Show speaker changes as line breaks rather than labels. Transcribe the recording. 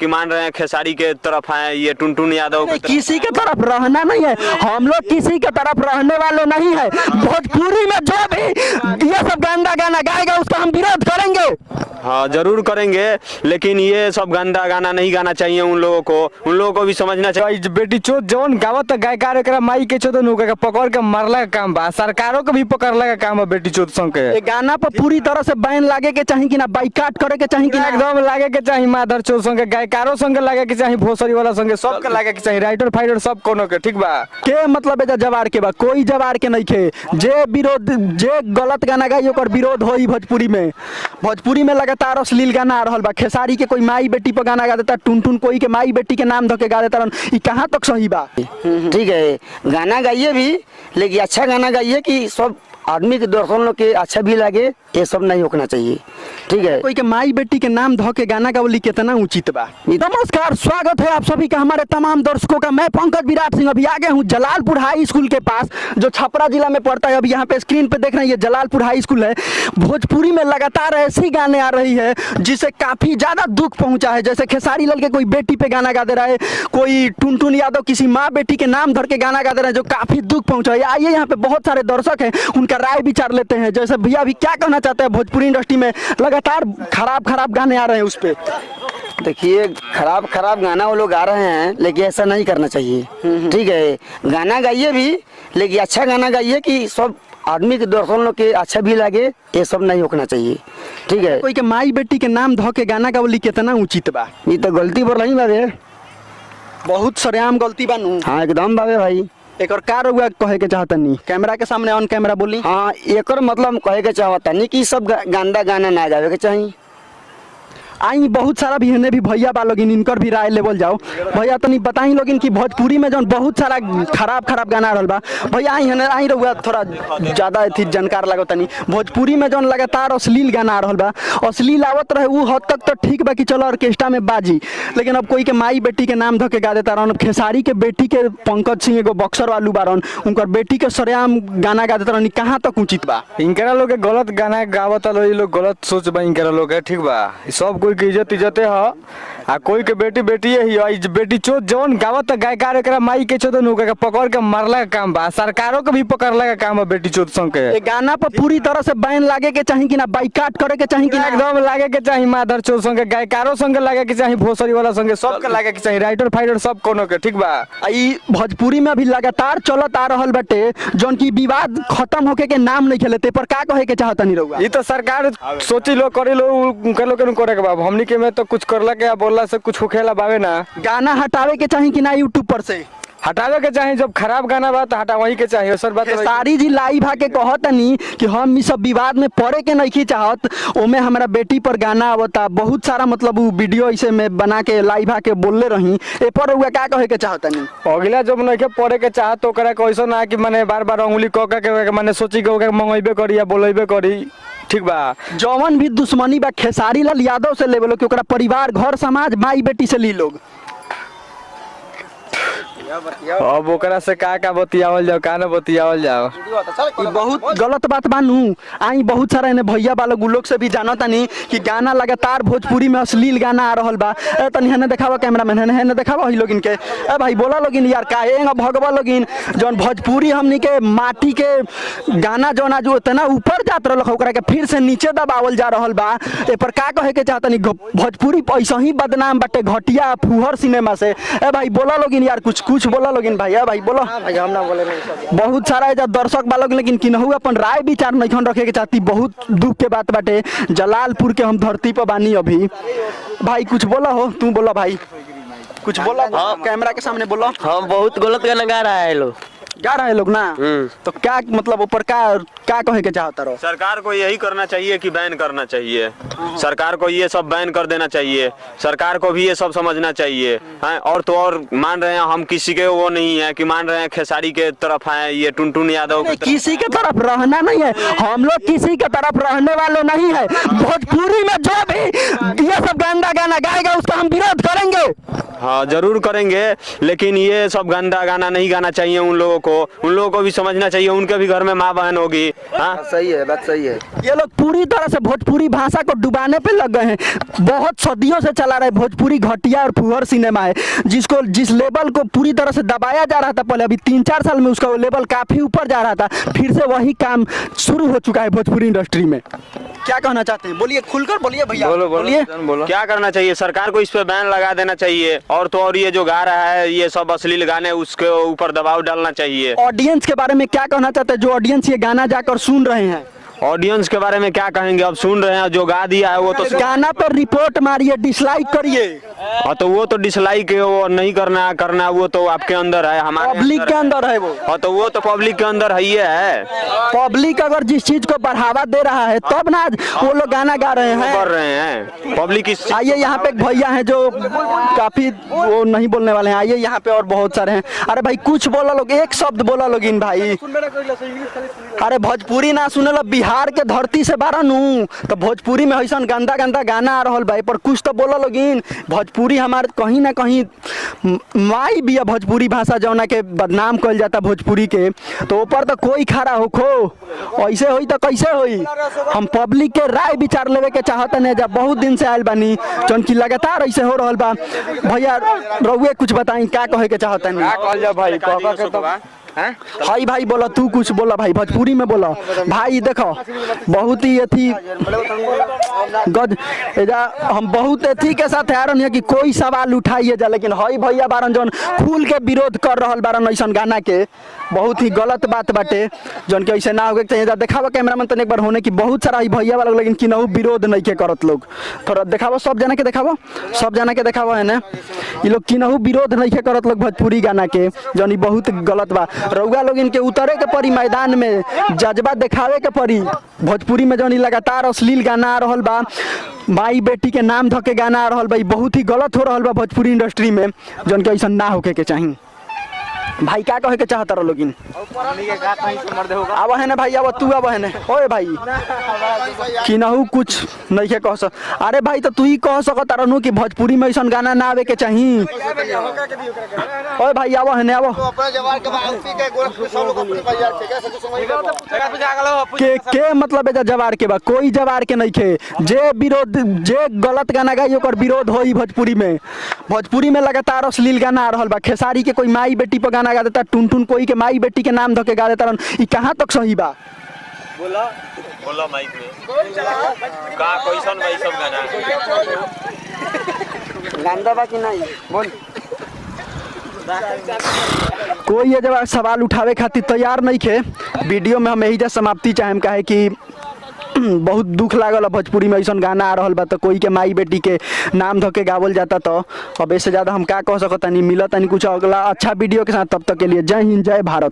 कि मान रहे हैं खेसारी के तरफ है, ये टुनटुन यादव के
किसी के तरफ रहना नहीं है, हम लोग किसी के तरफ रहने वाले नहीं है। भोजपुरी में जो भी ये सब गंदा गाना गाएगा उसका हम विरोध करेंगे।
हाँ जरूर करेंगे, लेकिन ये सब गंदा गाना नहीं गाना चाहिए। उन लोगों को भी समझना चाहिए।
बेटी चोत जौन गावत गायकार एकरा माई के चोत नुका पकड़ के मारला का काम बा, सरकारों के भी पकड़ला का काम है बेटी चोत संग के।
ये गाना पर पूरी तरह से बैन लागे के चाहिए कि ना, बाइकाट करे के चाहिए कि ना,
एकदम लागे के चाहिए माधर चोत संग के, गायकारों संग लागे के चाहिए, भोसरी वाला संग सब के लागे के चाहिए, राइटर फाइटर सब कोनो के, ठीक बा।
के मतलब है जवार के बा, कोई जवार के नहीं खे। जे विरोध जे गलत गाना गाई ओकर विरोध होई भोजपुरी में। भोजपुरी में लगातार अश्लील गाना आ रहल बा। खेसारी के कोई माई बेटी पर गाना गा देता, टुनटुन कोई के माई बेटी के नाम धके गा देता, ये कहाँ तक सही बा?
ठीक है, गाना गाइए भी, लेकिन अच्छा गाना गाइए कि सब आदमी के दर्शक लोग के अच्छा भी लगे, ये सब नहीं होना चाहिए। ठीक है,
कोई के माई बेटी के नाम धो के गाना गावली कितना उचित बा। नमस्कार, स्वागत है आप सभी का, हमारे तमाम दर्शकों का। मैं पंकज विराट सिंह अभी आगे हूँ जलालपुर हाई स्कूल के पास, जो छपरा जिला में पड़ता है। अभी यहाँ पे स्क्रीन पे देख रहे हैं, ये जलालपुर हाई स्कूल है। भोजपुरी में लगातार ऐसी गाने आ रही है जिससे काफी ज्यादा दुख पहुंचा है। जैसे खेसारी लाल के कोई बेटी पे गाना गा दे रहा है, कोई टुनटुन यादव किसी माँ बेटी के नाम धर के गाना गा दे रहा है, जो काफी दुख पहुंचा है। आइए यहाँ पे बहुत सारे दर्शक हैं, उनका राय विचार लेते हैं। जैसे भैया अभी क्या कहना चाहते हैं, भोजपुरी इंडस्ट्री में लगातार खराब गाने आ रहे हैं उस पे?
देखिए, खराब गाना वो लोग गा रहे हैं, लेकिन ऐसा नहीं करना चाहिए। ठीक है, गाना गाइए भी, लेकिन अच्छा गाना गाइए कि सब आदमी के दर्शक लोग के अच्छा भी लगे, ये सब नहीं होना चाहिए। ठीक है,
कोई के माई बेटी के नाम धो के गाना गावली कितना उचित बा?
ये तो गलती पर नहीं बाबे,
बहुत सरेआम गलती बा नु।
हाँ एकदम बाबे भाई।
एक और कार हुआ कहे के चाहता नहीं, कैमरा के सामने ऑन कैमरा बोली।
हाँ, एक मतलब कहे के चाहता नहीं कि सब गंदा गाना ना गावे के चाहिए।
आई बहुत सारा भी है भी भैया बा लोगिन, इनकर भी राय लेवल जाओ। भैया तनी बताई लोगिन कि भोजपुरी में जो बहुत सारा खराब गाना रहल बा। भैया आई रहुआ थोड़ा ज्यादा थी जानकार लगो तनी। भोजपुरी में जो लगातार अश्लील गाना आ रहल बा, अश्लील आवत रहे वो हद तक तो ठीक बा कि चलो ऑर्केस्ट्रा में बाजी, लेकिन अब कोई के माई बेटी के नाम धके गा देता रहन। खेसारी के बेटी के पंकज सिंह एगो बक्सर वालू बारन, उनकर बेटी के सरेआम गाना गा देता रहन, कहाँ तक उचित बा?
इनकरा लोग गलत गाना गावत लोग गलत सोच बा इनकरा लोग, ठीक बा। सब के इज्जते ह आ कोई के बेटी ही है। बेटी चोत जौन गावत गायकार एकरा माई के चोत नुका पकड़ के मारला का काम बा, सरकारों के भी पकड़ला का काम है बेटी चोत संग के।
ये गाना पर पूरी तरह से बैन लागे के चाहिए कि ना, बाइकाट करे के चाहिए कि ना,
एकदम लागे के चाहिए माधर चोत संग के, गायकारों संग लागे के चाहिए, भोसरी वाला संग सब के लागे के चाहिए, राइटर फाइटर सब कोनो के, ठीक बा।
ई भोजपुरी में अभी लगातार चलत आ रहल बाटे, जौन की विवाद खत्म होके के नाम नहीं खेलते पर का कहे के चाहता नहीं रहुआ?
ये तो सरकार सोची लो करे लो उनके लोग करे के बा, हमनी के में तो कुछ करला के बोलला से कुछ होखेला बावे ना।
गाना हटावे के चाहिए कि ना यूट्यूब पर से?
हटावे के चाहिए, जब खराब गाना बा तो हटावे के चाहिए। सर बात
खेसारी जी लाइव आके कहतनी कि हम इस सब विवाद में पड़े के नहीं चाहत, ओमे हमारा बेटी पर गाना आवता, बहुत सारा मतलब वो वीडियो ऐसे में बना के लाइव आके बोलले रही, ए पर हुआ क्या कहे के चाहतनी?
अगला जब नहीं के पड़े के चाहत तो करे कैसा ना कि माने बार उंगली क के माने सोची के मंगेबे करी या बोलेबे करी, ठीक बा।
जौन भी दुश्मनी बा खेसारी लाल यादव से लेवल कि ओकरा परिवार घर समाज माई बेटी से ली लोग।
अब ओकरा से का बतियावल जाओ, का ना बतियावल जाओ,
ये बहुत गलत बात बानू। आई बहुत सारा इन्हें भैया बालोग लोग से भी जानता नहीं कि गाना लगातार भोजपुरी में अश्लील गाना आ रहल बा। तनी हेने देखावा कैमरामैन, हेने देखावा ही लोगिन के। भाई बोला लोगिन यार काहेगा भगवा लोगिन, जौन भोजपुरी हमनी के माटी के गाना जौन आज इतना ऊपर जात रहल ओकरा के फिर से नीचे दबावल जा रहल बा। ए पर का कहे के चाहता नहीं, भोजपुरी ऐसा ही बदनाम बाटे घटिया फुहर सिनेमा से। भाई बोला लोगिन यार, कुछ बोला लोगिन भाई। भाई बोलो।
भाई हम ना बोले नहीं,
बहुत सारा दर्शक बालोग लेकिन किन्हू अपन राय विचार नहीं रखे के चाहती। बहुत दुख के बात बाटे, जलालपुर के हम धरती पर बानी अभी। भाई कुछ बोला हो, तू बोला भाई, कुछ बोला। कैमरा के सामने बोलो।
हम बहुत गलत गाना गा रहा है लोग,
गा रहे लोग ना, तो क्या मतलब ऊपर क्या कहे के चाहता रहो?
सरकार को यही करना चाहिए कि बैन करना चाहिए। सरकार को ये सब बैन कर देना चाहिए। सरकार को भी ये सब समझना चाहिए। हैं और तो और मान रहे हैं हम किसी के वो नहीं है कि मान रहे हैं खेसारी के तरफ है, ये टुनटुन यादव के
किसी के तरफ रहना नहीं है, हम लोग किसी के तरफ रहने वाले नहीं है। भोजपुरी में जो भी ये सब गंदा गाना गाएगा उसका हम विरोध करेंगे।
हाँ जरूर करेंगे, लेकिन ये सब गंदा गाना नहीं गाना चाहिए उन लोगों को भी समझना चाहिए, उनके भी घर में माँ बहन होगी। हाँ
सही है, बात सही है।
ये लोग पूरी तरह से भोजपुरी भाषा को डुबाने पे लग गए हैं। बहुत सदियों से चला रहा है भोजपुरी घटिया और फुहर सिनेमा है, जिस लेवल को पूरी तरह से दबाया जा रहा था पहले, अभी 3-4 साल में उसका वो लेवल काफी ऊपर जा रहा था, फिर से वही काम शुरू हो चुका है भोजपुरी इंडस्ट्री में। क्या कहना चाहते हैं, बोलिए खुलकर बोलिए भैया। बोलिए
क्या करना चाहिए, सरकार को इस पे बैन लगा देना चाहिए, और तो और ये जो गा रहा है ये सब अश्लील गाने उसके ऊपर दबाव डालना चाहिए।
ऑडियंस के बारे में क्या कहना चाहते हैं, जो ऑडियंस ये गाना जाकर सुन रहे हैं?
ऑडियंस के बारे में क्या कहेंगे, अब सुन रहे हैं, जो गा दिया है वो तो
गाना पर रिपोर्ट मारिए, डिसलाइक करिए।
हाँ तो वो तो डिसलाइक है, वो नहीं करना वो तो आपके अंदर है, हमारे
पब्लिक के अंदर है वो।
हाँ तो वो तो पब्लिक के अंदर है ही है।
पब्लिक अगर जिस चीज को बढ़ावा दे रहा है तब ना आज वो लोग गाना गा रहे हैं,
कर रहे हैं पब्लिक इस।
आइए यहाँ पे एक भैया हैं जो काफी वो नहीं बोलने वाले हैं, आइए यहाँ पे और बहुत सारे हैं। अरे भाई कुछ बोला लोग, एक शब्द बोला लोग इन भाई। अरे भोजपुरी ना सुने लो, बिहार के धरती से बारह नू तो भोजपुरी में ऐसा गंदा गंदा गाना आ रहा भाई, पर कुछ तो बोला लोग इन। भोजपुरी हमारे कहीं ना कहीं माई भी है, भोजपुरी भाषा जौना के बदनाम कल जाता भोजपुरी के, तो ऊपर तो कोई खड़ा हो खो, ऐसे होई तो कैसे होई। हम पब्लिक के राय विचार लेवे के चाहते नहीं, जब बहुत दिन से आयल बानी जौन की लगातार ऐसे हो रहा बा। भैया रउए कुछ बताई क्या कहे के चाहते नहीं? हाई भाई बोला, तू कुछ बोला भाई, भोजपुरी में बोला भाई। देखो बहुत ही अथी गज एजा हम बहुत अथी के साथ हैरान है कि कोई सवाल उठाइए जा, लेकिन हई भैया बारन जौन खुल के विरोध कर रहल बारन ऐसा गाना के, बहुत ही गलत बात बाटे जौन के ऐसे ना होके चाहिए। देखावा कैमरामैन तने एक बार होने की बहुत सारा भैया वाला, लेकिन किनहु विरोध नहीं के करत लोग। थोड़ा देखावा, सब जना के देखावा, सब जना के देखावा है ना, ये लोग किनहु विरोध नहीं के करत लोग भोजपुरी गाना के, जौन बहुत गलत बा। रउआ लोग इनके उतरे के पड़ी मैदान में, जज्बा दिखावे के पड़ी। भोजपुरी में जौन लगातार अश्लील गाना आ रहल बा, माई बेटी के नाम धके गाना आ रहल बा, बहुत ही गलत हो रहल बा भोजपुरी इंडस्ट्री में, जौन के ऐसा ना होके के चाहिए। भाई क्या कहे के चाहता रहो लोगिन? आवा है ना भाई, आवा तू आवा है ना। ओए भाई किनहु कुछ नहीं के कह सक। अरे भाई तो तू ही कह सकता रहनु कि भोजपुरी में ऐसा गाना ना आवे के चाहिए। ओए भाई आवा है ना, आवा के मतलब है जवार के बा, कोई जवार के नहीं खे। जे विरोध, जे गलत गाना गाई ओकर विरोध होई भोजपुरी में। भोजपुरी में लगातार अश्लील गाना आ रहल बा, खेसारी के कोई माई बेटी पर गाना गा देता, टुन कोई के माई बेटी के नाम धके गा देता, ई कहाँ तक सही बा?
बोला माइक में का कैसन भाई सब गाना
गंदा बा कि नहीं बोल।
कोई ये जब सवाल उठावे खातिर तैयार नहीं खे। वीडियो में हम यही जा समाप्ति चाहेम, काहे कि बहुत दुख लागल भोजपुरी में ऐसा गाना आ रहल बा तो कोई के माई बेटी के नाम धके गावल जाता, तो अब इससे ज़्यादा हम क्या कह सकता नहीं। मिलता नहीं कुछ अगला अच्छा वीडियो के साथ, तब तक के लिए जय हिंद, जय भारत।